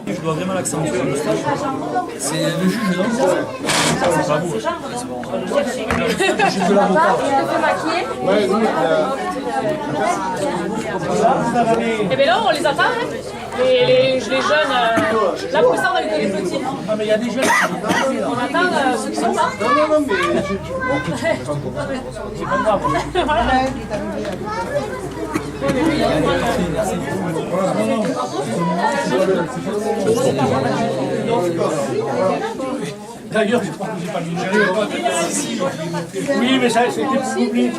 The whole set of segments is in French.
Je dois vraiment l'accentuer le moustache. C'est le juge, non? C'est pas vous. Le juge de l'avocat. Et bien là, on les attend, hein. Les jeunes, là pour l'instant on a eu que les petits. Ah mais il y a des jeunes qui On attend ceux qui sont là. Non, mais c'est pas grave. D'ailleurs, je crois que j'ai pas mis le oui, mais ça, c'était pour oublier.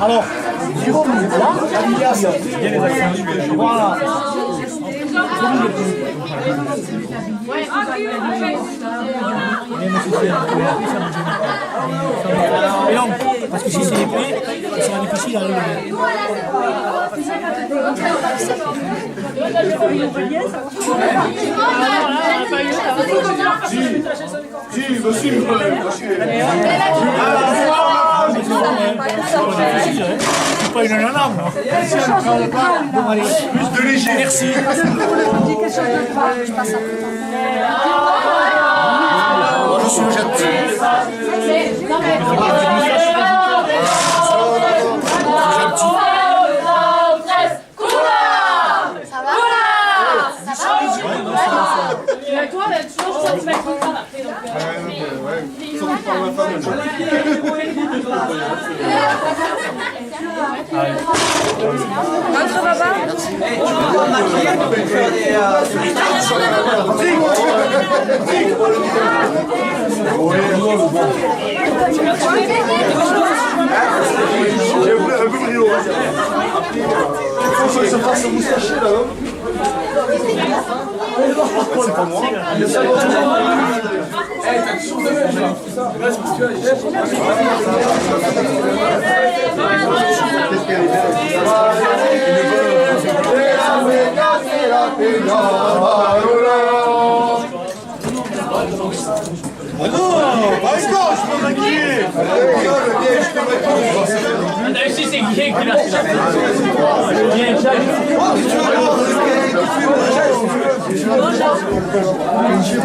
Alors, Jérôme, là, bien les accents. Voilà. Mais non, parce que si c'est épais, ça sera difficile à relever. si, monsieur. C'est pas une nana, moi. Bon, allez, plus de léger. Merci. Je suis le gentil. Toi, toujours ça, tu vas être content après. Notre papa. Tu peux pas maquiller pour faire des... J'ai voulu un peu brio. Il faut que ça se fasse moustacher là, non? C'est pas moi. Ah non, pas encore, je peux maquiller. Ici, c'est Guy qui l'a fait. Oui, ils sont intervertis, je suis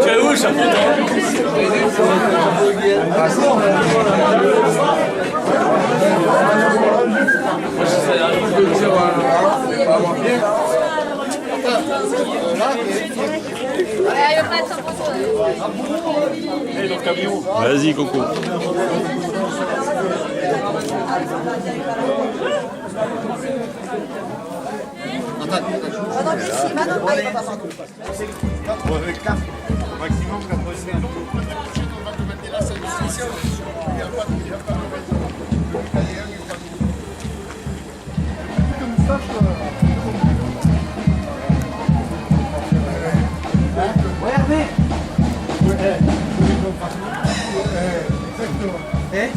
Tu es où le chapeau? Vas-y, Coco. Maximum 80. Eh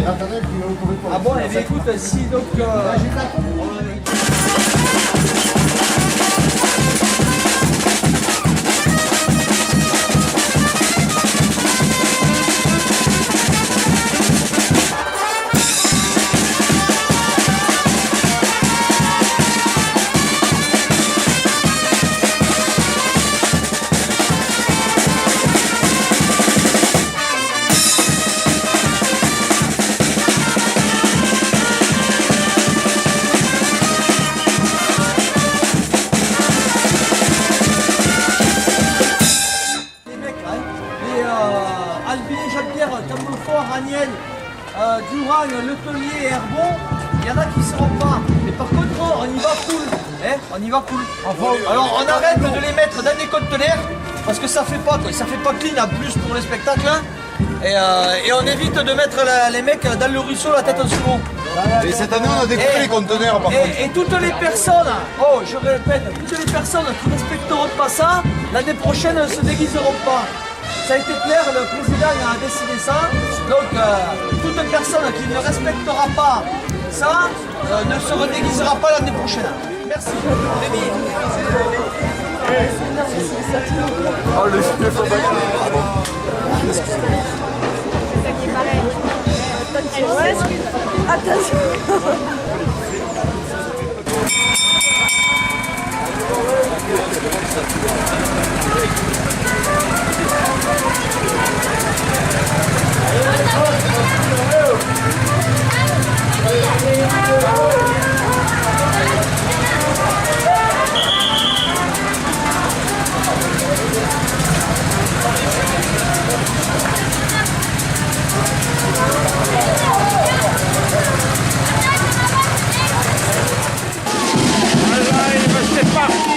Ah bon, eh bien, écoute, si donc... Durand, Le Tellier et Herbon, il y en a qui ne seront pas. Mais par contre, on y va full. Hein, on y va full. Alors on arrête de les mettre dans des conteneurs parce que ça fait pas quoi. Ça fait pas clean en plus pour les spectacles. Hein. Et on évite de mettre les mecs dans le ruisseau la tête en dessous. Et cette année, on a découvert les conteneurs par contre. Et toutes les personnes, oh je répète, toutes les personnes qui ne respecteront pas ça, l'année prochaine ne se déguiseront pas. Ça a été clair, le président a décidé ça. Donc, toute personne qui ne respectera pas ça ne se redéguisera pas l'année prochaine. Merci. Rémi. Oh, le chien Attention. C'est parti.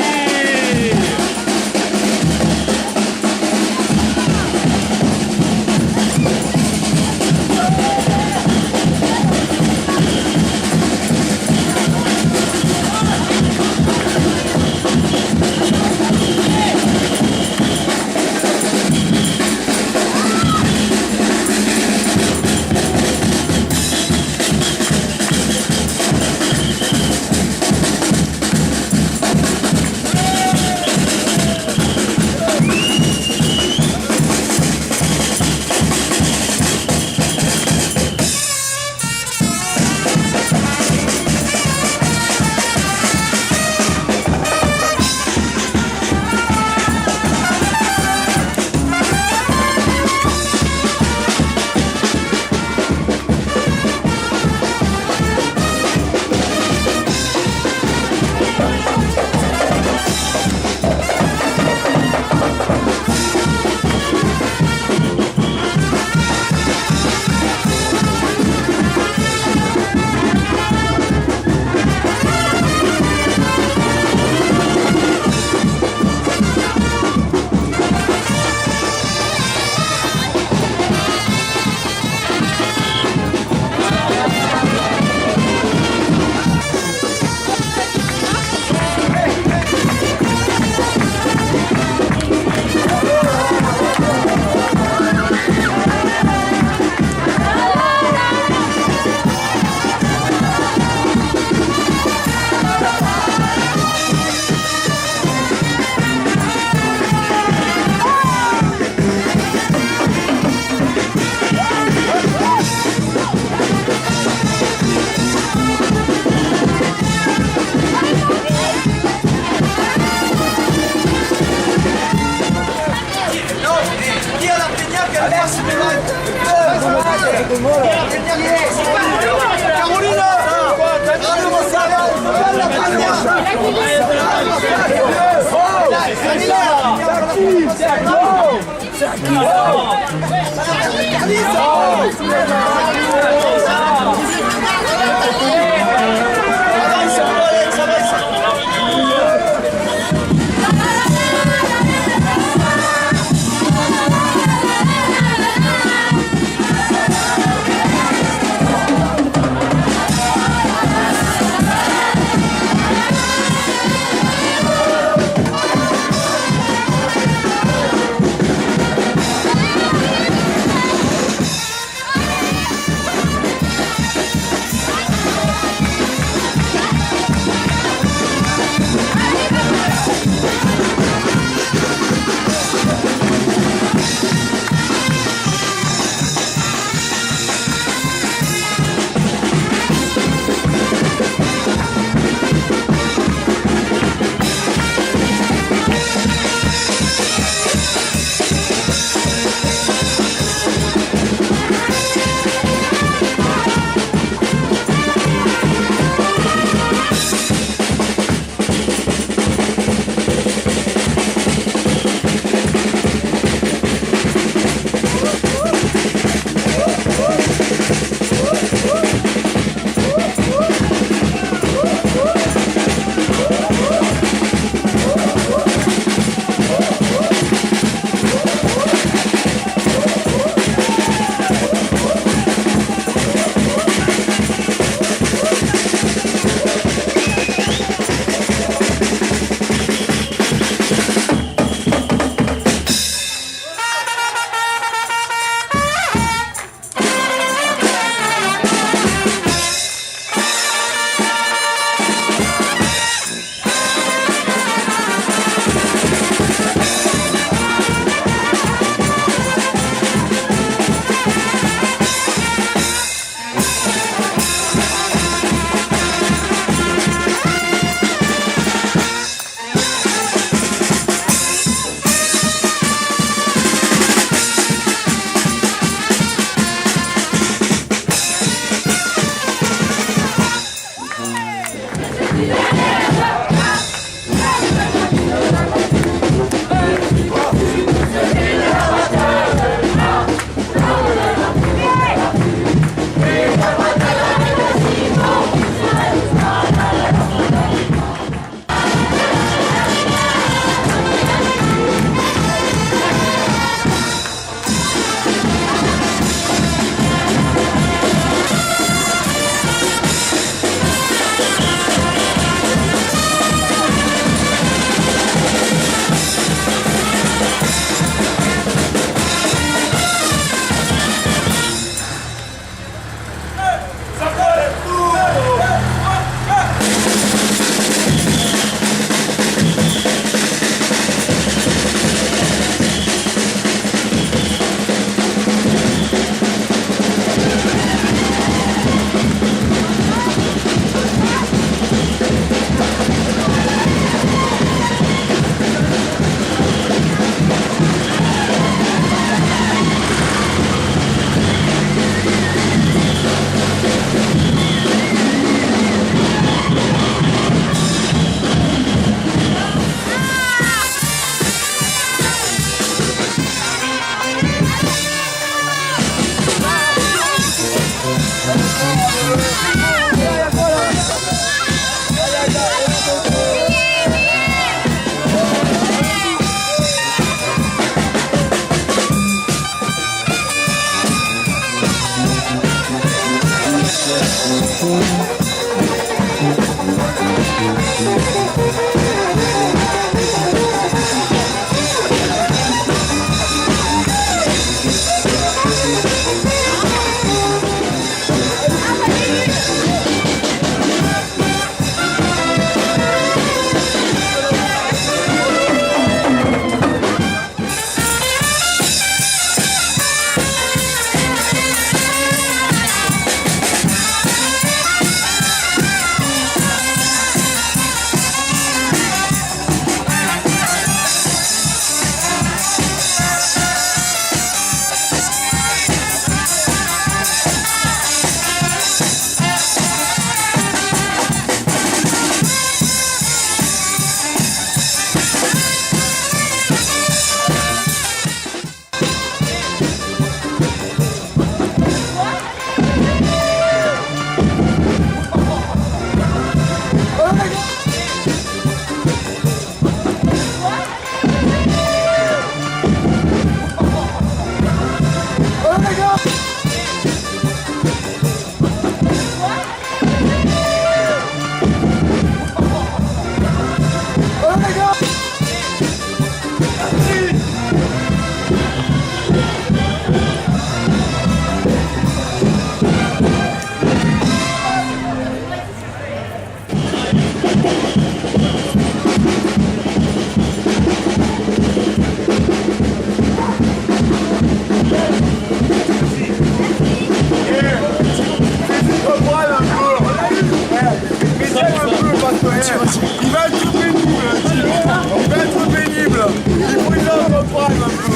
Il va être pénible, il va être pénible. Il faut qu'il en reprenne un peu.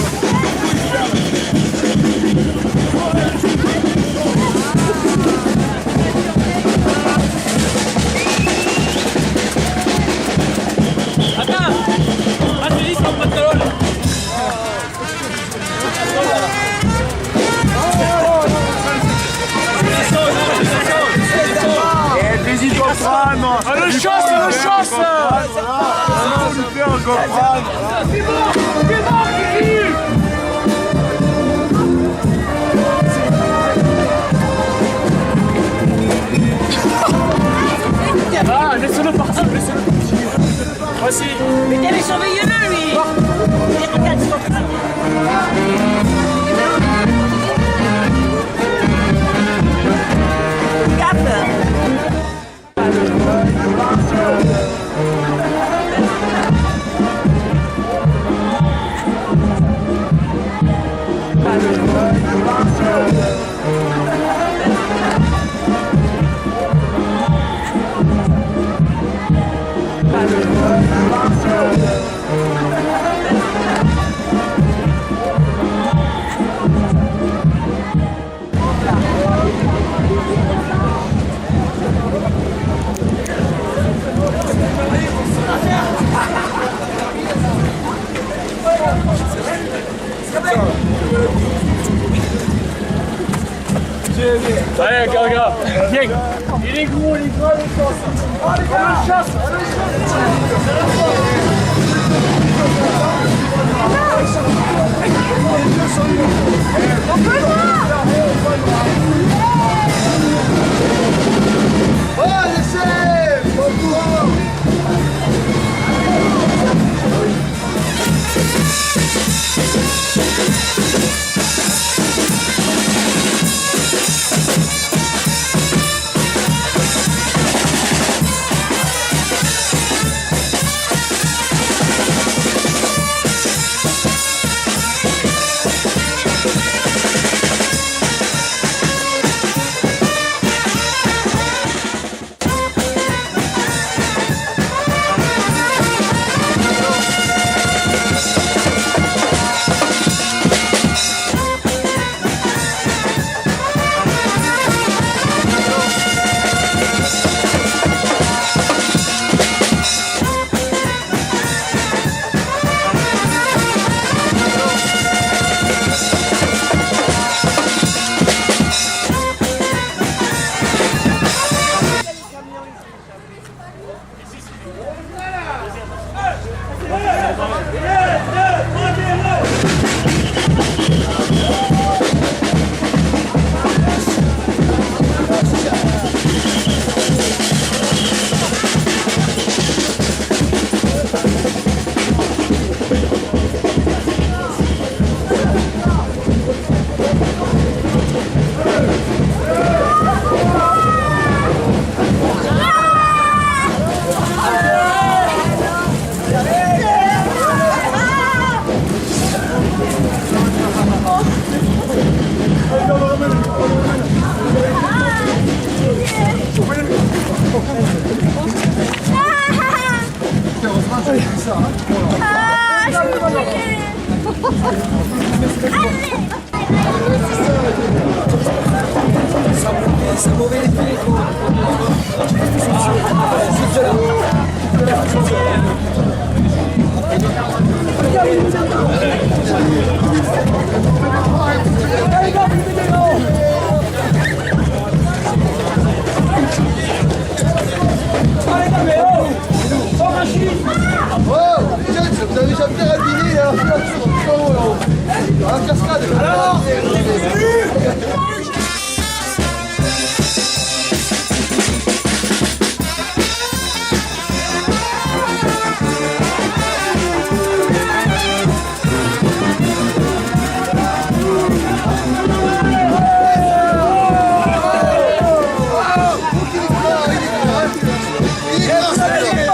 Attends, vas-y, ton pantalon. Vas-y, Goffran. Ah, le chasse, le chasse. Il faut lui faire un Goffran. Ah, laissez-le partir, laissez-le partir. Voici. Mais t'avais surveillé le lui. Regarde, c'est pas Allez, gars, viens. Il est gros, il est gros, il est gros. Allez, chasse, C'est mauvais l'effet. Oh, vous avez déjà fait un dîner là, la cascade. Alors, Allez,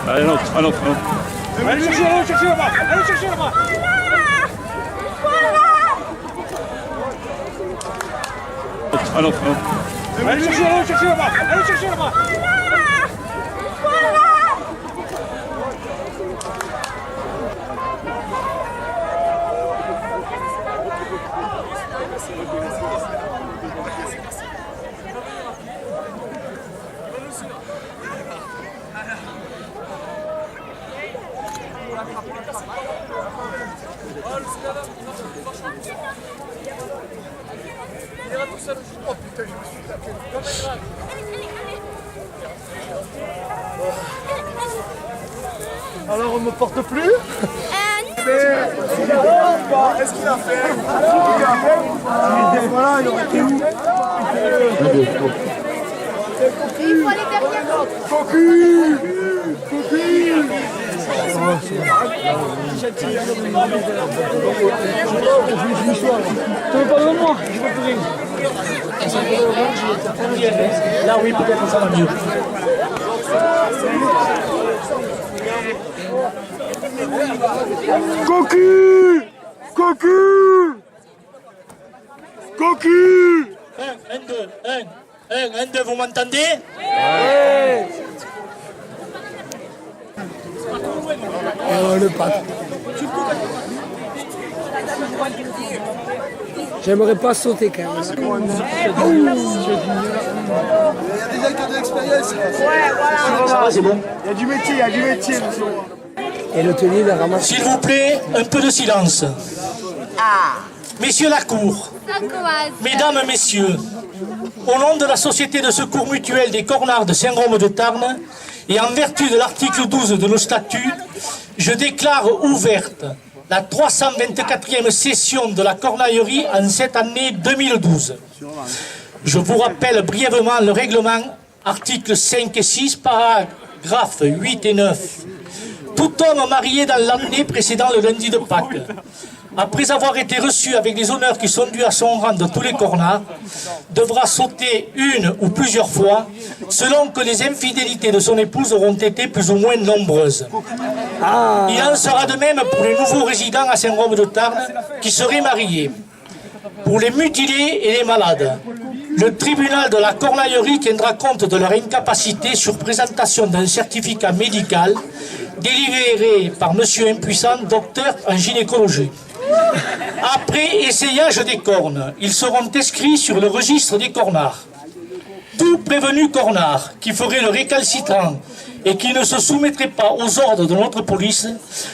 Allez, un autre, un autre, un autre. Allez chercher là-bas. Allez chercher là-bas. Un autre, un autre. Allez chercher là-bas. Allez chercher là-bas. Alors on ne me porte plus? Qu'est-ce qu'il a fait? Voilà, il aurait été où? Il faut aller derrière. Cocu! Cocu! Tu veux pas de moi? Je veux plus rien. Là oui, peut-être ça va mieux. Cocu! Cocu! Cocu! 1, 2, vous m'entendez? J'aimerais pas sauter quand même. Il y a des gens qui ont de l'expérience. Ça va, c'est bon. Il y a du métier, monsieur. Et le tenue, il a ramassé. S'il vous plaît, un peu de silence. Messieurs la cour, Ça commence. mesdames, messieurs, au nom de la Société de secours mutuel des Cornards de Saint-Rome-de-Tarn, et en vertu de l'article 12 de nos statuts, je déclare ouverte la 324e session de la cornaillerie en cette année 2012. Je vous rappelle brièvement le règlement, articles 5 et 6, paragraphes 8 et 9. Tout homme marié dans l'année précédant le lundi de Pâques, après avoir été reçu avec les honneurs qui sont dus à son rang de tous les cornards, devra sauter une ou plusieurs fois, selon que les infidélités de son épouse auront été plus ou moins nombreuses. Il en sera de même pour les nouveaux résidents à Saint-Rome-de-Tarn qui seraient mariés. Pour les mutilés et les malades, le tribunal de la cornaillerie tiendra compte de leur incapacité sur présentation d'un certificat médical délivré par monsieur impuissant, docteur en gynécologie. Après essayage des cornes, ils seront inscrits sur le registre des cornards. Tout prévenu cornard qui ferait le récalcitrant et qui ne se soumettrait pas aux ordres de notre police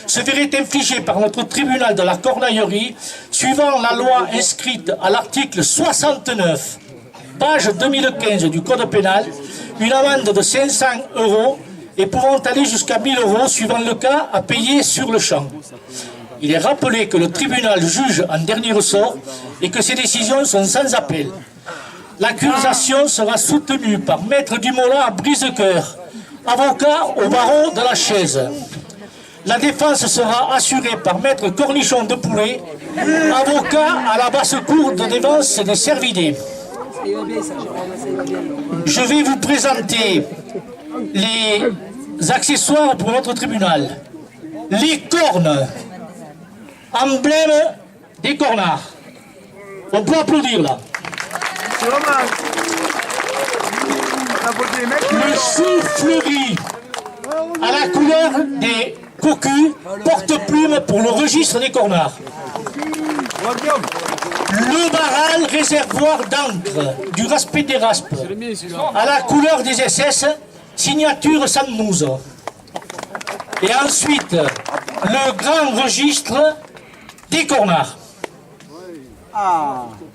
se verrait infliger par notre tribunal de la cornaillerie, suivant la loi inscrite à l'article 69, page 2015 du Code pénal, une amende de 500 € et pouvant aller jusqu'à 1000 € suivant le cas à payer sur le champ. Il est rappelé que le tribunal juge en dernier ressort et que ces décisions sont sans appel. L'accusation sera soutenue par Maître Dumoulin à Brisecoeur, avocat au barreau de la Chaise. La défense sera assurée par Maître Cornichon de Poulet, avocat à la basse-cour de défense des Cervidés. Je vais vous présenter les accessoires pour notre tribunal. Les cornes, emblème des cornards. On peut applaudir là. Le soufflerie à la couleur des cocus, porte-plume pour le registre des cornards. Le barral, réservoir d'encre du Raspé des Raspes, à la couleur des SS, signature Sannouz. Et ensuite, le grand registre des cornards.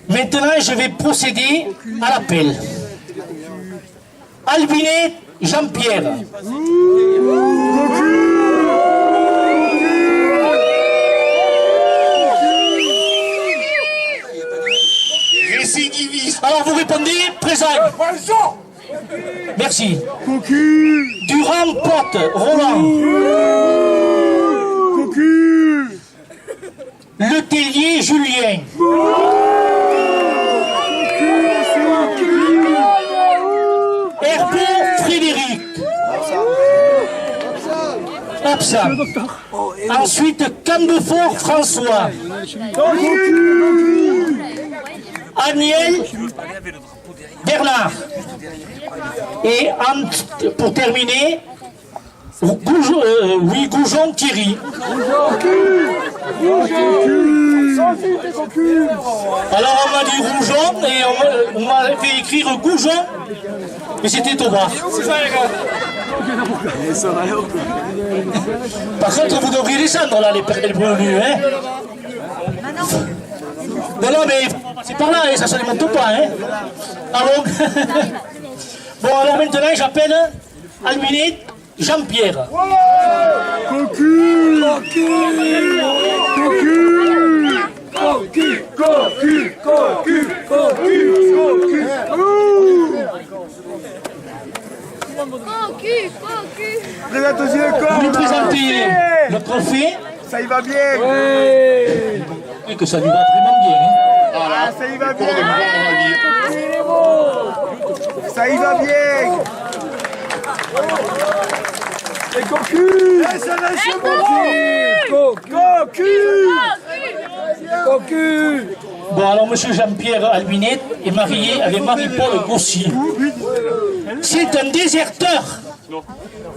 Maintenant, je vais procéder à l'appel. Albinet Jean-Pierre. Récidiviste. Alors vous répondez présent. Merci. Durand Pote Roland. Le Tellier Julien. Herbeau Frédéric. Absent. Ensuite, Cambefort François. Aniel Bernard. Et pour terminer, Goujon Thierry. Alors on m'a dit Rougeon et on m'a fait écrire Goujon, mais c'était au bas. Par contre, vous devriez descendre là, les prévenus, hein. Non, mais c'est par là, hein, ça se démonte pas, hein. Ah bon. Bon, alors maintenant, j'appelle Albinet Jean-Pierre. Cocu, cocu, cocu, cocu, cocu, cocu, Présente-y le corps. Vous lui présentez le trophée. Ça y va bien. Et que ça lui va vraiment bien. Hein. Ah, ça y va bien. Ça y va bien. Et cocu. Ça lâche cocu. Cocu. Bon, alors M. Jean-Pierre Albinet est marié avec Marie-Paul Gossier. C'est un déserteur,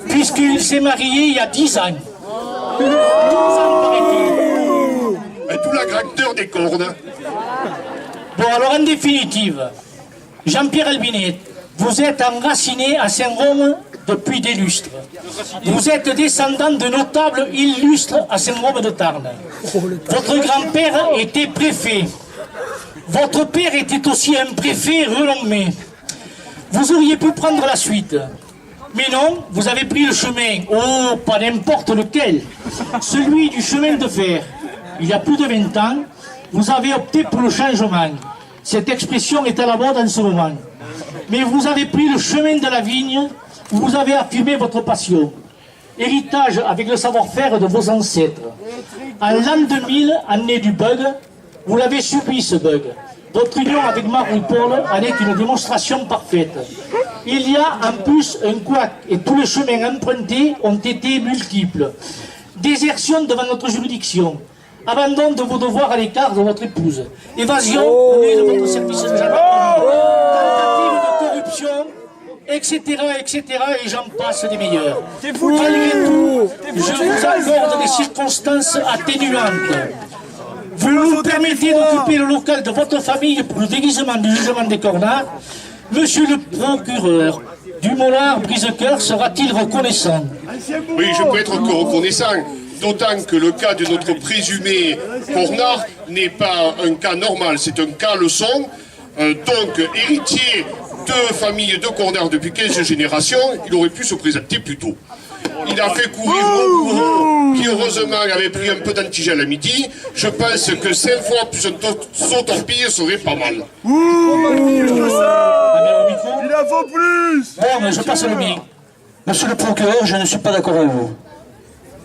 puisqu'il s'est marié il y a 10 ans. 10 ans, paraît-il. Et tout la grandeur des cordes. Bon, alors en définitive, Jean-Pierre Albinet, vous êtes enraciné à Saint-Rome depuis des lustres. Vous êtes descendant de notables illustres à Saint-Rome de Tarn. Votre grand-père était préfet. Votre père était aussi un préfet renommé. Vous auriez pu prendre la suite. Mais non, vous avez pris le chemin, oh, pas n'importe lequel, celui du chemin de fer. Il y a plus de 20 ans, vous avez opté pour le changement. Cette expression est à la mode en ce moment. Mais vous avez pris le chemin de la vigne, où vous avez affirmé votre passion. Héritage avec le savoir-faire de vos ancêtres. En l'an 2000, année du bug, vous l'avez subi ce bug. Votre union avec Marie-Paul en est une démonstration parfaite. Il y a en plus un couac et tous les chemins empruntés ont été multiples. Désertion devant notre juridiction. Abandon de vos devoirs à l'écart de votre épouse. Évasion de votre service de gendarmerie. Tentative de corruption, etc., etc., et j'en passe des meilleurs. Malgré tout, je vous accorde des circonstances atténuantes. Vous nous permettez d'occuper le local de votre famille pour le déguisement du jugement des cornards. Monsieur le procureur du Mollard Brisecoeur sera-t-il reconnaissant? Oui, je peux être reconnaissant. D'autant que le cas de notre présumé cornard n'est pas un cas normal, c'est un cas leçon. Donc, héritier de famille de cornards depuis 15 générations, il aurait pu se présenter plus tôt. Il a fait courir mon bourreau, qui heureusement avait pris un peu d'antigel à midi. Je pense que 5 fois plus un saut torpille serait pas mal. Il en faut plus. Bon, mais je passe le mien. Monsieur le procureur, je ne suis pas d'accord avec vous.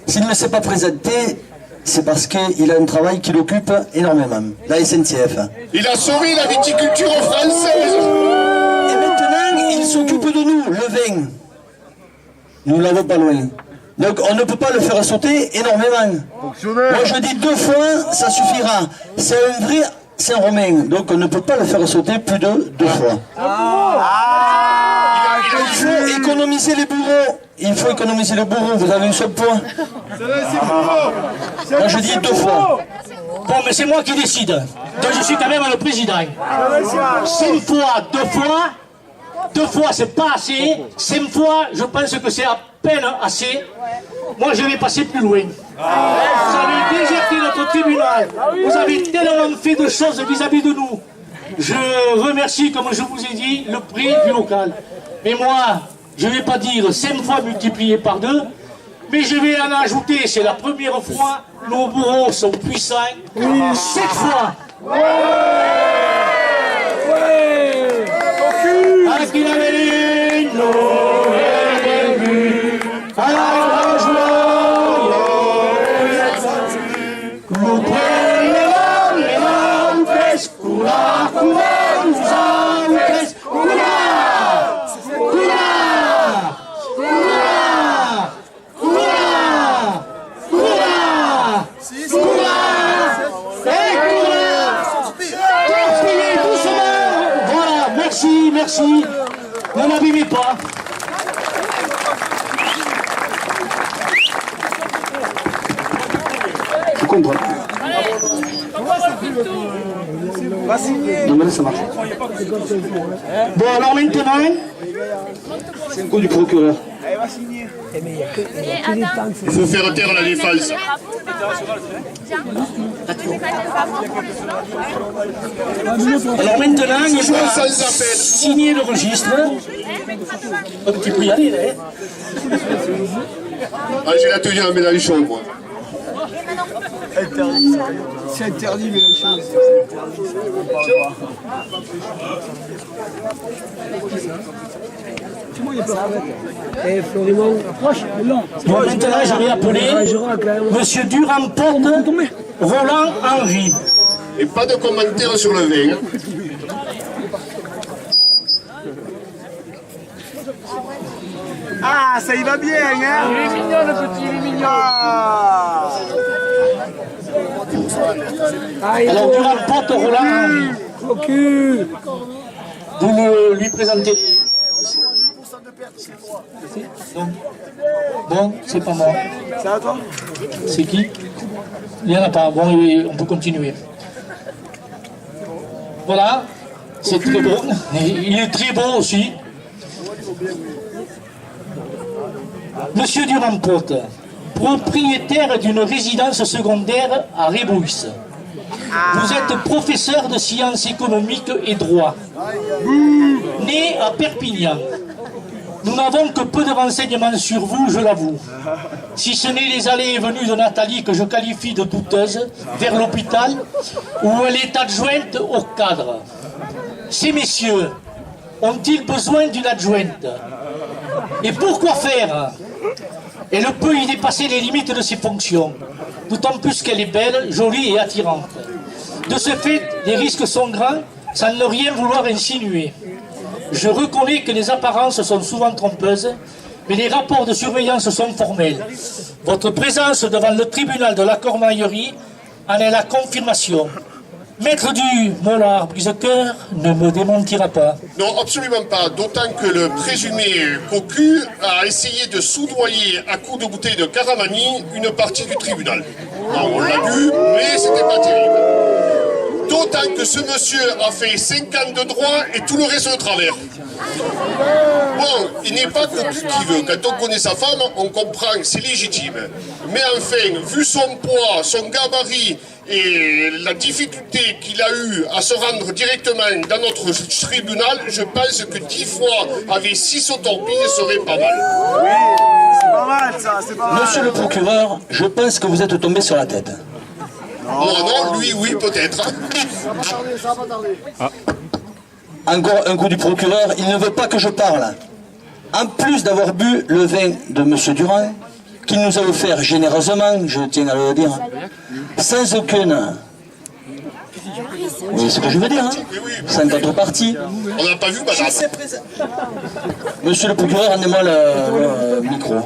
S'il ne s'est pas présenté, c'est parce qu'il a un travail qui l'occupe énormément, la SNCF. Il a sauvé la viticulture française. Et maintenant, il s'occupe de nous, le vin. Nous ne l'avons pas loin. Donc on ne peut pas le faire sauter énormément. Moi je dis 2 fois, ça suffira. C'est un vrai Saint-Romain, donc on ne peut pas le faire sauter plus de 2 fois. Il faut économiser les bourreaux. Il faut économiser le bourreau, vous avez un seul point. Moi je dis 2 fois. Bon, mais c'est moi qui décide. Donc je suis quand même le président. 5 fois, 2 fois. 2 fois, c'est pas assez. 5 fois, je pense que c'est à peine assez. Moi, je vais passer plus loin. Vous avez déserté notre tribunal. Vous avez tellement fait de choses vis-à-vis de nous. Je remercie, comme je vous ai dit, le prix du local. Mais moi, je ne vais pas dire 5 fois multiplié par 2, mais je vais en ajouter, c'est la première fois, nos bourreaux sont puissants, 7 fois. Nous Voilà, merci. Ne m'abîmez pas. Je comprends. Non, mais là, ça marche. Bon, alors maintenant, C'est un coup du procureur. Il faut faire taire la défense. alors maintenant, il Jouons va sans appel. signer le registre. Un petit peu y aller, là. Ah, j'ai la tenue à Mélenchon, moi. C'est interdit, mais les choses. Et Florimond, approche, non. Bon, maintenant, je vais appeler Monsieur Durand-Porte, Roland Henry. Et pas de commentaires sur le vin. Ah, ça y va bien, hein? Il est mignon, le petit, il est mignon. Alors, Durand-Porte, Roland Henry. Cocu. Vous lui présentez. Non. Bon, c'est pas moi. C'est à toi? C'est qui? Il n'y en a pas. Bon, on peut continuer. Voilà. C'est très beau. Il est très beau aussi. Monsieur Durand-Porte, propriétaire d'une résidence secondaire à Rébouisse. Vous êtes professeur de sciences économiques et droit. Né à Perpignan. Nous n'avons que peu de renseignements sur vous, je l'avoue. Si ce n'est les allées et venues de Nathalie que je qualifie de douteuse vers l'hôpital, où elle est adjointe au cadre. Ces messieurs ont-ils besoin d'une adjointe? Et pourquoi faire? Elle peut y dépasser les limites de ses fonctions, d'autant plus qu'elle est belle, jolie et attirante. De ce fait, les risques sont grands, sans ne rien vouloir insinuer. Je reconnais que les apparences sont souvent trompeuses, mais les rapports de surveillance sont formels. Votre présence devant le tribunal de la Cormaillerie en est la confirmation. Maître du Mollard Brisecoeur ne me démentira pas. Non, absolument pas. D'autant que le présumé cocu a essayé de soudoyer à coups de bouteille de Caramani une partie du tribunal. Alors, on l'a vu, mais c'était pas terrible. D'autant que ce monsieur a fait 5 ans de droit et tout le reste de travers. Bon, il n'est pas cocu qui veut. Quand on connaît sa femme, on comprend que c'est légitime. Mais enfin, vu son poids, son gabarit et la difficulté qu'il a eu à se rendre directement dans notre tribunal, je pense que 10 fois avec 6 autopsies serait pas mal. Oui, c'est pas mal ça, c'est pas mal. Monsieur le procureur, je pense que vous êtes tombé sur la tête. Non, lui, oui, peut-être. Encore un coup du procureur, il ne veut pas que je parle. En plus d'avoir bu le vin de monsieur Durand, qu'il nous a offert généreusement, je tiens à le dire, sans aucune... Vous voyez ce que je veux dire, hein? Sans contrepartie. On n'a pas vu, madame. Monsieur le procureur, rendez-moi le micro.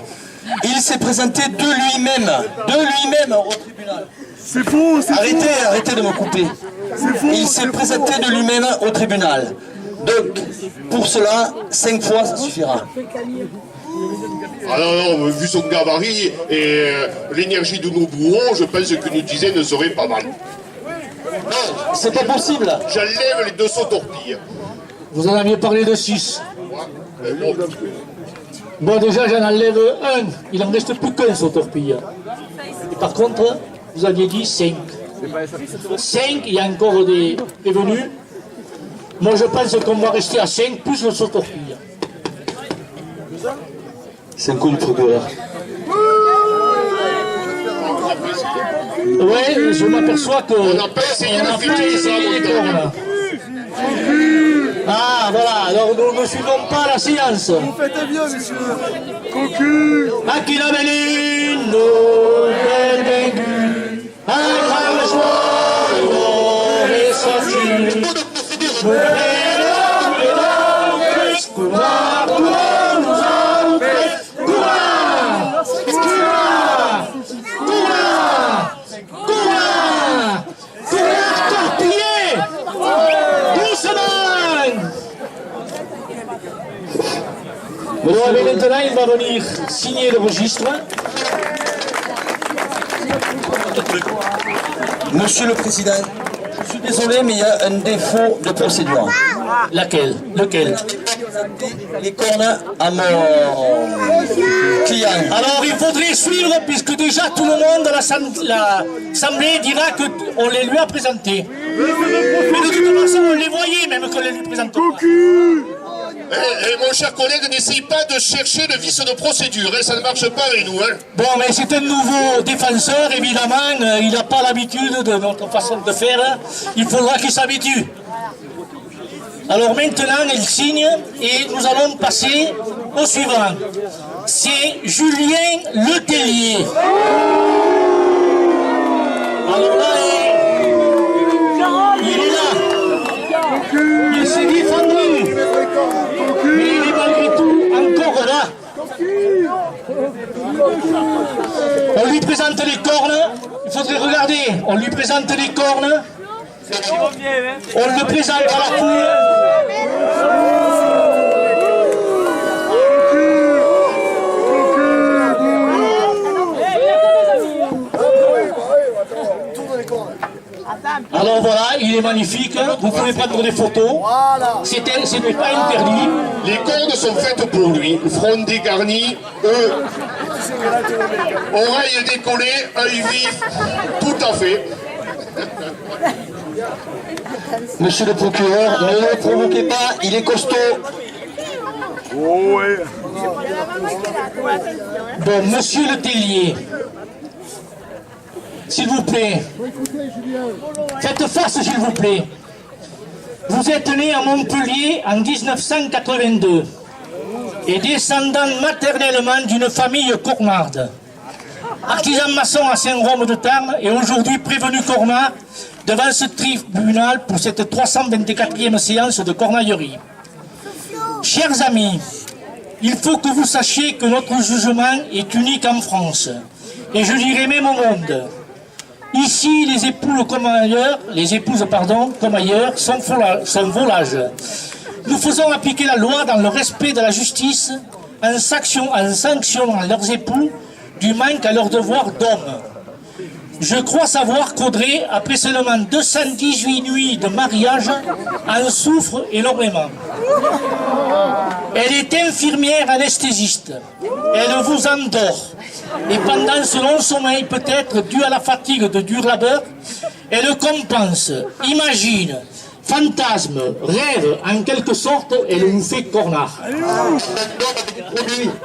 Il s'est présenté de lui-même au tribunal. C'est faux, c'est faux. Arrêtez de me couper. Il s'est présenté de lui-même au tribunal. Donc, pour cela, 5 fois, ça suffira. Ah non, vu son gabarit et l'énergie de nos bourreaux, je pense qu'une dizaine serait pas mal. Non, c'est pas possible. J'enlève les 200 torpilles. Vous en aviez parlé de 6. Bon. Bon, déjà, j'en enlève un. Il en reste plus qu'un sur torpille. Et par contre, vous aviez dit 5. 5, il y a encore des prévenus. Moi, je pense qu'on va rester à 5 plus le saut torpille. C'est un coup du procureur. Ouais, je m'aperçois que... On n'a pas essayé le les cornes. Ah, voilà, alors nous ne suivons pas la séance. Vous faites bien, monsieur. Cocu. Aquila Bellindo, bel vaincu, un grand joie, est sorti. Bon, allez, maintenant, il va venir signer le registre. Monsieur le Président, je suis désolé, mais il y a un défaut de procédure. Laquelle? Lequel? Les cornes à mon client. Alors, il faudrait suivre, puisque déjà tout le monde à l'Assemblée dira qu'on les lui a présentés. Mais de toute façon, on les voyait même qu'on les lui présentait. Et mon cher collègue, n'essaye pas de chercher le vice de procédure, hein, ça ne marche pas avec nous. Hein. Bon, mais c'est un nouveau défenseur, évidemment, il n'a pas l'habitude de notre façon de faire, il faudra qu'il s'habitue. Alors maintenant, il signe et nous allons passer au suivant. C'est Julien Letellier. Alors là, il est là. Il s'est défendu. Mais il est malgré tout encore là. On lui présente les cornes. Il faudrait regarder. On lui présente les cornes. On le présente à la cour. Alors voilà, il est magnifique, vous pouvez prendre des photos, ce n'est pas interdit. Les cornes sont faites pour lui, front dégarni, oreilles décollées, œil vif, tout à fait. Monsieur le procureur, ne le provoquez pas, il est costaud. Oh ouais. Bon, monsieur Letellier, s'il vous plaît, faites face s'il vous plaît. Vous êtes né à Montpellier en 1982 et descendant maternellement d'une famille cornarde. Artisan maçon à Saint-Rome-de-Tarn et aujourd'hui prévenu cornard devant ce tribunal pour cette 324e séance de cornaillerie. Chers amis, il faut que vous sachiez que notre jugement est unique en France et je dirais même au monde. Ici, les épouses comme ailleurs, sont volages. Nous faisons appliquer la loi dans le respect de la justice en sanctionnant leurs époux du manque à leur devoir d'homme. Je crois savoir qu'Audrey, après seulement 218 nuits de mariage, en souffre énormément. Elle est infirmière anesthésiste. Elle vous endort. Et pendant ce long sommeil, peut-être dû à la fatigue de dur labeur, elle compense, imagine, fantasme, rêve, en quelque sorte, elle vous fait cornard.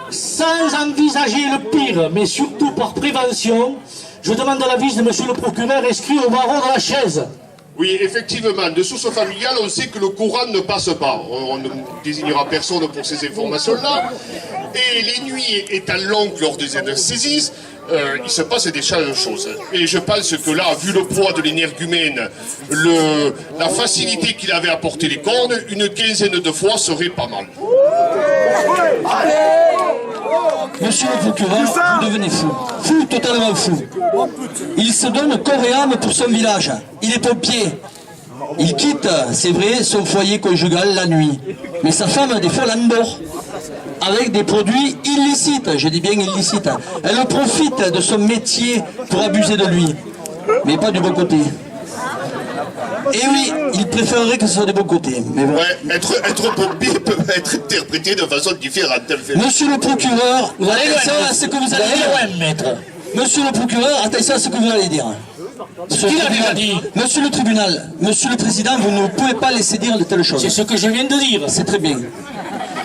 Sans envisager le pire, mais surtout par prévention, je demande l'avis de monsieur le procureur inscrit au barreau de la chaise. Oui, effectivement, de source familiale, on sait que le Coran ne passe pas. On ne désignera personne pour ces informations-là. Et les nuits étant longues lors des anesthésies, il se passe des choses. Et je pense que là, vu le poids de l'énergumène, la facilité qu'il avait à porter les cornes, une quinzaine de fois serait pas mal. Monsieur le procureur, vous devenez fou. Fou, totalement fou. Il se donne corps et âme pour son village. Il est pompier. Il quitte, c'est vrai, son foyer conjugal la nuit. Mais sa femme, des fois, l'endort. Avec des produits illicites, je dis bien illicites. Elle profite de son métier pour abuser de lui. Mais pas du bon côté. Et oui, il préférerait que ce soit du bon côté. Mais bon. Ouais, être pompier peut être interprété de façon différente. Monsieur le procureur, attention à ce que vous allez dire. Monsieur le procureur, attention à ce que vous allez dire. Monsieur le tribunal, monsieur le président, vous ne pouvez pas laisser dire de telles choses. C'est ce que je viens de dire. C'est très bien.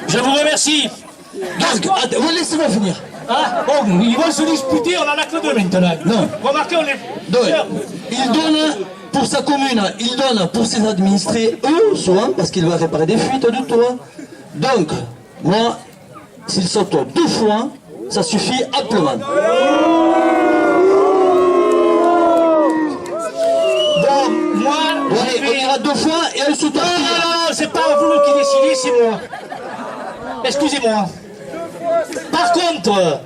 Je vous remercie. Donc, laissez-moi finir. Ah, bon, ils vont se disputer, on en a que deux maintenant. Non. Remarquez, on est... Donc, il donne pour sa commune, il donne pour ses administrés, eux, souvent, parce qu'il va réparer des fuites de toit. Donc, moi, s'il saute 2 fois, ça suffit amplement. Bon, moi, Ouais, il ira 2 fois et elle se Non, non, c'est pas vous qui décidez, c'est moi. Excusez-moi. Par contre,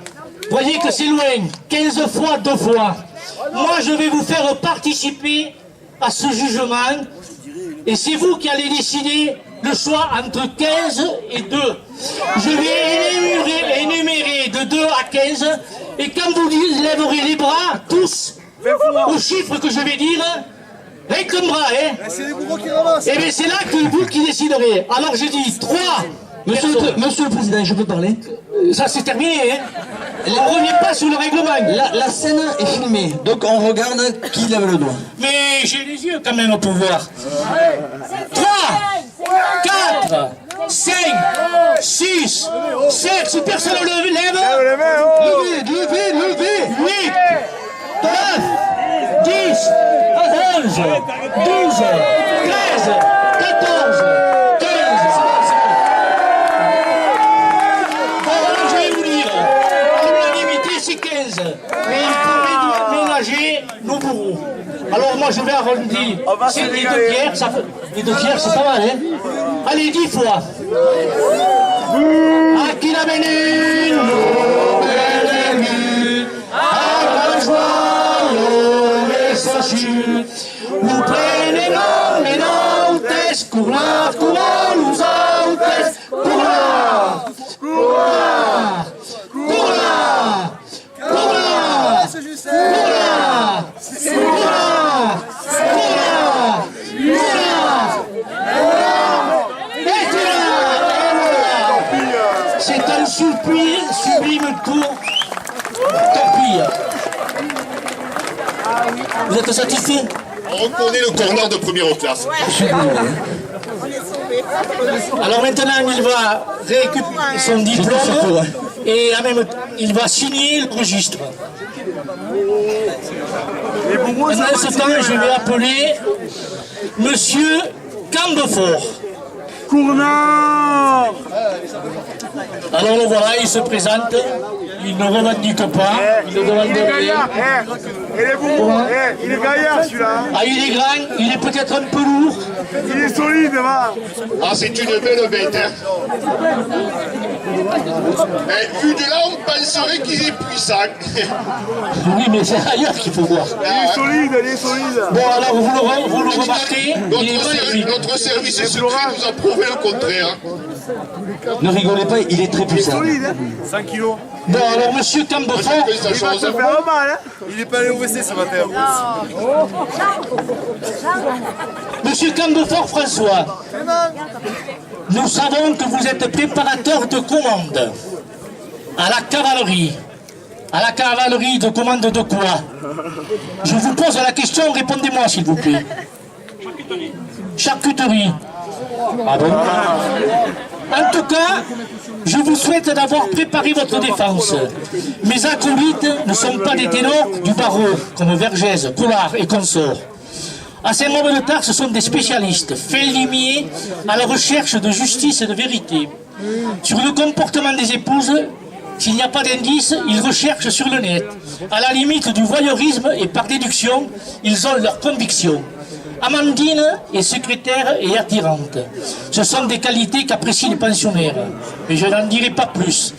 voyez que c'est loin, 15 fois, 2 fois. Moi, je vais vous faire participer à ce jugement et c'est vous qui allez décider le choix entre 15 et 2. Je vais énumérer de 2 à 15 et quand vous lèverez les bras, tous, au chiffre que je vais dire, avec le bras, hein. C'est les bourreaux qui ramassent. Et bien c'est là que vous qui déciderez. Alors je dis 3. Monsieur le Président, je peux parler? Ça c'est terminé, hein. On ne revient pas sur le règlement. La scène est filmée, donc on regarde qui lève le doigt. Mais j'ai les yeux quand même pour voir. 3, 4, 5, 6, 7, si personne ne le lève. Levez. 8, 9, 10, 11, 12, 13, 14, 15. Je vais vous dire, l'unanimité c'est 15. Mais il faudrait ménager nos bourreaux. Alors moi je vais arrondir. C'est les 2 pierres, ça fait... Les 2 pierres c'est pas mal, hein. Allez, 10 fois. À qui la bénine, à la joie, l'homme s'achue. Vous prenez nom, mais nautes, courant, nous autes, courant. C'est un sublime tour. Torpille. Vous êtes satisfait? On reconnaît le corner de première classe. Alors maintenant, il va récupérer son diplôme et en même temps, il va signer le registre. Pendant ce temps, je vais appeler Monsieur Cambefort. Cournard. Alors le voilà, il se présente, il ne revendique pas, il ne demande rien. Il est bon, il est gaillard celui-là. Ah, il est grand, il est peut-être un peu lourd. Il est solide, va. Ah, c'est une belle bête, hein. Mais vu de là, on penserait qu'il est puissant. Oui, mais c'est ailleurs qu'il faut voir. Il est solide. Bon, alors vous le remarquez, il est magnifique. Notre service secret nous a prouvé le contraire. Ne rigolez pas, il est très puissant. Solide, hein. 5 kilos. Bon, alors monsieur Cambefort, Il va te faire mal, hein. Il est pas allé au WC ce matin. Monsieur Cambefort François, nous savons que vous êtes préparateur de commandes à la cavalerie. À la cavalerie de commande de quoi? Je vous pose la question, répondez-moi s'il vous plaît. Charcuterie. Ah bon? En tout cas, je vous souhaite d'avoir préparé votre défense. Mes acolytes ne sont pas des ténors du barreau, comme Vergès, Collard et consorts. À Saint-Maur-de-Tarse, ce sont des spécialistes, faits limiers à la recherche de justice et de vérité. Sur le comportement des épouses, s'il n'y a pas d'indice, ils recherchent sur le net. À la limite du voyeurisme et par déduction, ils ont leurs convictions. Amandine est secrétaire et attirante. Ce sont des qualités qu'apprécient les pensionnaires. Mais je n'en dirai pas plus.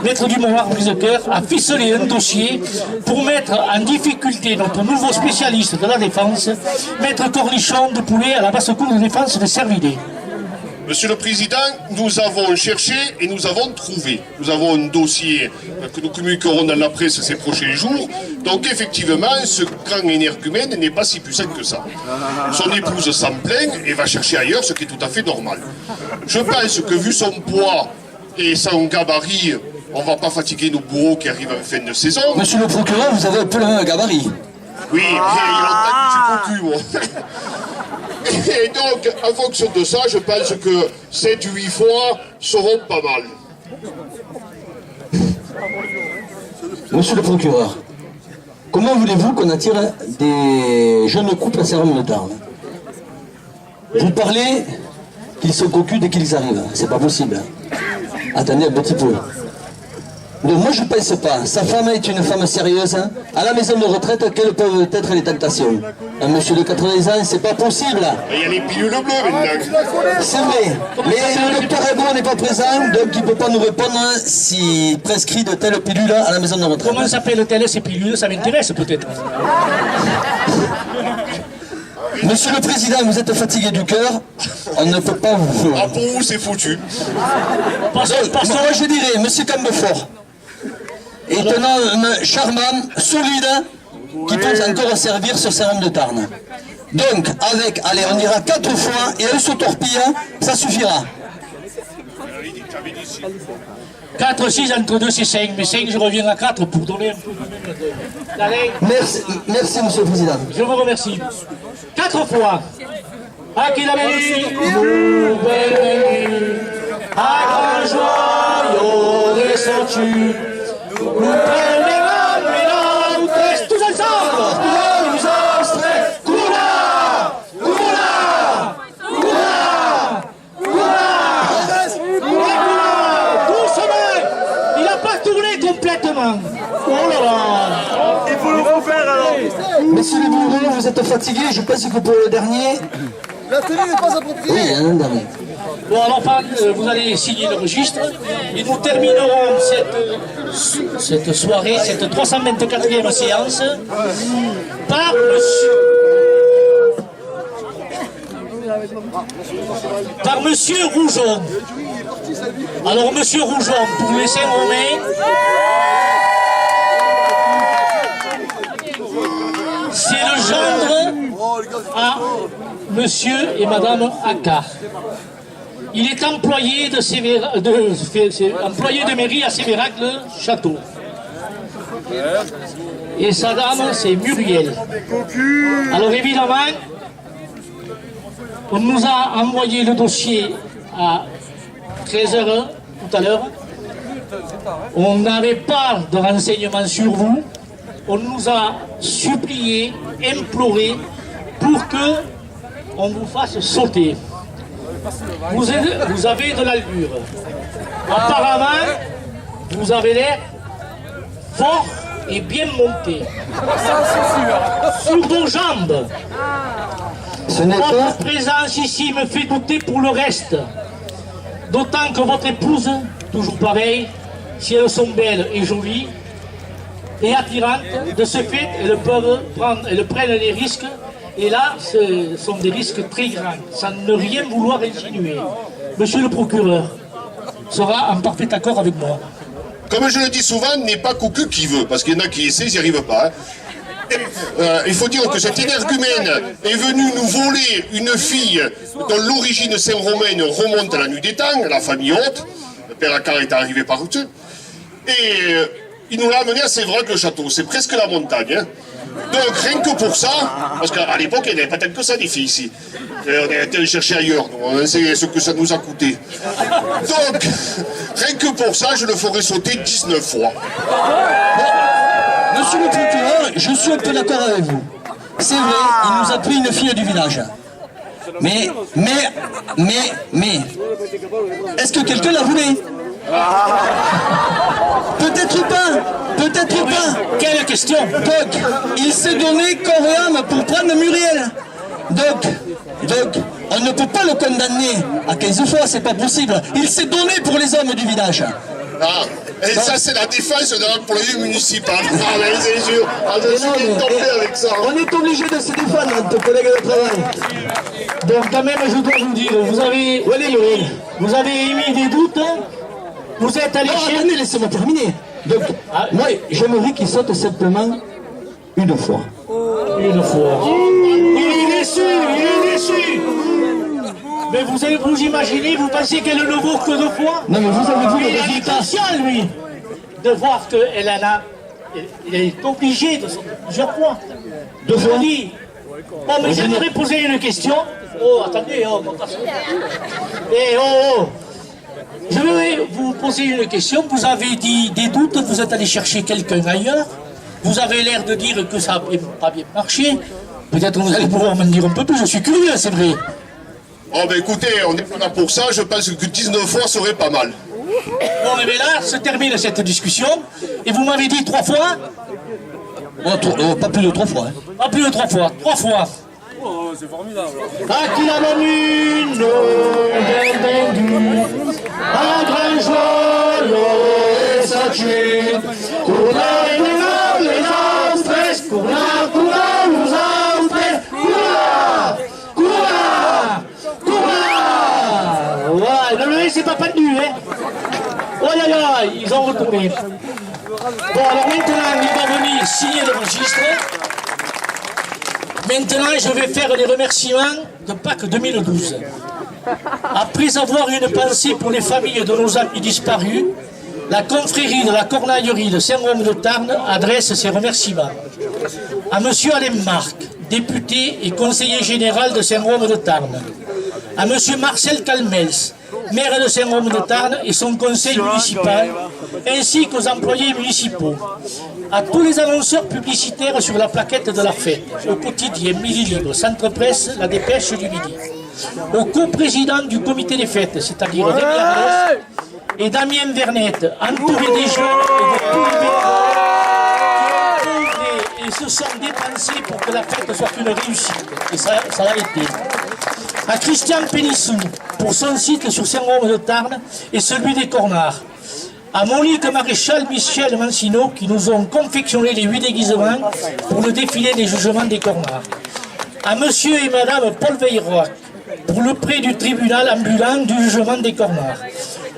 Maître Dumont Brisecoeur a ficelé un dossier pour mettre en difficulté notre nouveau spécialiste de la défense, Maître Cornichon de Poulet à la basse-cour de défense de Servidé. Monsieur le Président, nous avons cherché et nous avons trouvé. Nous avons un dossier que nous communiquerons dans la presse ces prochains jours. Donc effectivement, ce grand énergumène n'est pas si puissant que ça. Son épouse s'en plaint et va chercher ailleurs, ce qui est tout à fait normal. Je pense que vu son poids et son gabarit, on ne va pas fatiguer nos bourreaux qui arrivent en fin de saison. Monsieur le procureur, vous avez un peu le même gabarit. Oui, il y a longtemps que je ne suis plus, moi. Et donc, en fonction de ça, je pense que 7-8 fois seront pas mal. Monsieur le procureur, comment voulez-vous qu'on attire des jeunes couples à Saint-Maur-de-Tarse? Vous parlez qu'ils sont cocus dès qu'ils arrivent. C'est pas possible. Attendez un petit peu. Donc moi je ne pense pas. Sa femme est une femme sérieuse. Hein. À la maison de retraite, quelles peuvent être les tentations? Un monsieur de 80 ans, c'est pas possible. Il y a les pilules bleues maintenant. C'est vrai. Mais le docteur Ego n'est pas présent, donc il ne peut pas nous répondre s'il prescrit de telles pilules à la maison de retraite. Comment s'appellent-elles ces pilules? Ça m'intéresse peut-être. Monsieur le Président, vous êtes fatigué du cœur. On ne peut pas vous... Ah, pour vous, c'est foutu. Moi je dirais, monsieur Cambefort est un homme charmant, solide, qui peut encore servir sur ces rames de Tarn. Donc, avec, allez, on ira 4 fois et un saut torpille, ça suffira. 4, 6, entre 2 c'est 5, mais 5 je reviens à 4 pour donner un peu d'allez. Merci monsieur le Président. Je vous remercie. 4 fois. À qui la nuit, nous belle à grand joyau descendu. Nous prenons tous ensemble. Nous astres, coula, coula, coula, coula. Doucement. Il n'a pas tourné complètement. Oh là là. Il faut le refaire alors. Monsieur le bureau, vous êtes fatigué, je pense que pour le dernier... La tenue n'est pas appropriée. Oui, un dernier. Bon, alors vous allez signer le registre et nous terminerons cette soirée, cette 324e séance par Monsieur Rougeon. Alors Monsieur Rougeon, pour les Saint-Romain, c'est le gendre à Monsieur et Madame Accard. Il est employé employé de mairie à Sévérac-le-Château. Et sa dame, c'est Muriel. Alors évidemment, on nous a envoyé le dossier à 13h tout à l'heure. On n'avait pas de renseignements sur vous. On nous a supplié, imploré pour que on vous fasse sauter. Vous avez de l'allure. Apparemment, vous avez l'air fort et bien monté. Sur vos jambes. Votre présence ici me fait douter pour le reste. D'autant que votre épouse, toujours pareil, si elles sont belles et jolies et attirantes, de ce fait, elles prennent des risques. Et là, ce sont des risques très grands, sans ne rien vouloir insinuer. Monsieur le procureur sera en parfait accord avec moi. Comme je le dis souvent, n'est pas cocu qui veut, parce qu'il y en a qui essaient, ils n'y arrivent pas. Hein. Il faut dire que cet énergumène est venu nous voler une fille dont l'origine saint-romaine remonte à la nuit des temps, la famille haute. Le père Accard est arrivé par eux. Et il nous l'a amené à Sévérac-le-Château, c'est presque la montagne. Hein. Donc rien que pour ça, parce qu'à l'époque il n'y avait pas tant que ça des filles ici. On a été les chercher ailleurs, on sait ce que ça nous a coûté. Donc, rien que pour ça, je le ferai sauter 19 fois. Monsieur le procureur, je suis un peu d'accord avec vous. C'est vrai, il nous a pris une fille du village. Mais, est-ce que quelqu'un la voulait? Peut-être pas. Quelle question? Donc, il s'est donné corps et âme pour prendre Muriel. Donc, on ne peut pas le condamner à 15 fois, c'est pas possible. Il s'est donné pour les hommes du village. Ah, et ça c'est la défense d'un employé municipal. Ah mais c'est sûr, je suis tombé avec ça. On est obligé de se défendre entre collègues de travail. Donc quand même, je dois vous dire, vous avez émis des doutes. Vous êtes allé chez... Attendez, laissez-moi terminer. Donc, moi, j'aimerais qu'il saute simplement une fois. Une fois. Il est déçu. Mais vous imaginez, vous pensez qu'elle ne vaut que 2 fois? Non, mais vous avez vu le Il résultat. est conscient, lui, de voir qu'elle en a... Il est obligé de sauter plusieurs fois. 2 fois. Bon, mais j'aimerais poser une question. Oh, attendez, je vais vous poser une question. Vous avez dit des doutes, vous êtes allé chercher quelqu'un ailleurs. Vous avez l'air de dire que ça n'a pas bien marché. Peut-être que vous allez pouvoir m'en dire un peu plus, je suis curieux, c'est vrai. Oh ben écoutez, on n'est pas là pour ça, je pense que 19 fois serait pas mal. Bon, et bien là, se termine cette discussion. Et vous m'avez dit 3 fois? Pas plus de 3 fois. Hein. Pas plus de 3 fois. 3 fois. Oh, c'est formidable. À qui la lune, belle bendue, un grand joyeux et sa tue, courra et les astres, courra, nous astres, courra. Ouais, le c'est pas pendu, hein. Oh là là, ils ont retourné. Bon, alors maintenant, il va venir signer le registre. Maintenant, je vais faire les remerciements de Pâques 2012. Après avoir eu une pensée pour les familles de nos amis disparus, la confrérie de la Cornaillerie de Saint-Rome-de-Tarn adresse ses remerciements à M. Alain Marc, député et conseiller général de Saint-Rome-de-Tarn, à M. Marcel Calmels, maire de Saint-Rome-de-Tarn et son conseil municipal, ainsi qu'aux employés municipaux, à tous les annonceurs publicitaires sur la plaquette de la fête, au quotidien Midi Libre, Centre Presse, La Dépêche du Midi, au co-président du comité des fêtes, c'est-à-dire Rémi Arès, et Damien Vernet, entouré des jeunes et de tous les bénévoles qui ont œuvré et se sont dépensés pour que la fête soit une réussite, et ça l'a été. À Christian Pénissou, pour son site sur Saint-Rome-de-Tarn et celui des Cornards. À Monique Maréchal, Michel Mancino, qui nous ont confectionné les 8 déguisements pour le défilé des jugements des Cornards. À monsieur et madame Paul Veilleroy, pour le prêt du tribunal ambulant du jugement des Cornards.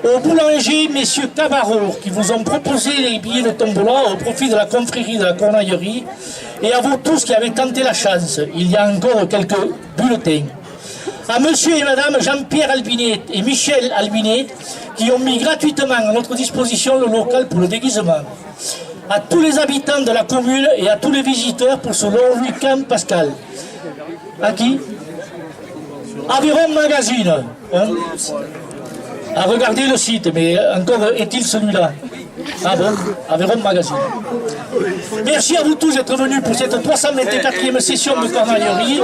Aux boulangers, messieurs Cabarro, qui vous ont proposé les billets de tombola au profit de la confrérie de la Cornaillerie. Et à vous tous qui avez tenté la chance, il y a encore quelques bulletins. À monsieur et madame Jean-Pierre Albinet et Michel Albinet, qui ont mis gratuitement à notre disposition le local pour le déguisement. À tous les habitants de la commune et à tous les visiteurs pour ce long week-end pascal. À qui? Aviron Magazine. Hein? À regarder le site, mais encore est-il celui-là? Ah bon, Aveyron Magazine. Merci à vous tous d'être venus pour cette 324e session de Cornaillerie.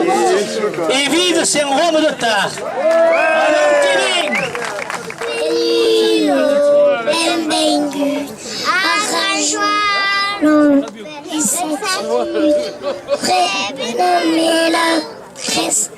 Et vive Saint-Rome-de-Tarn! Très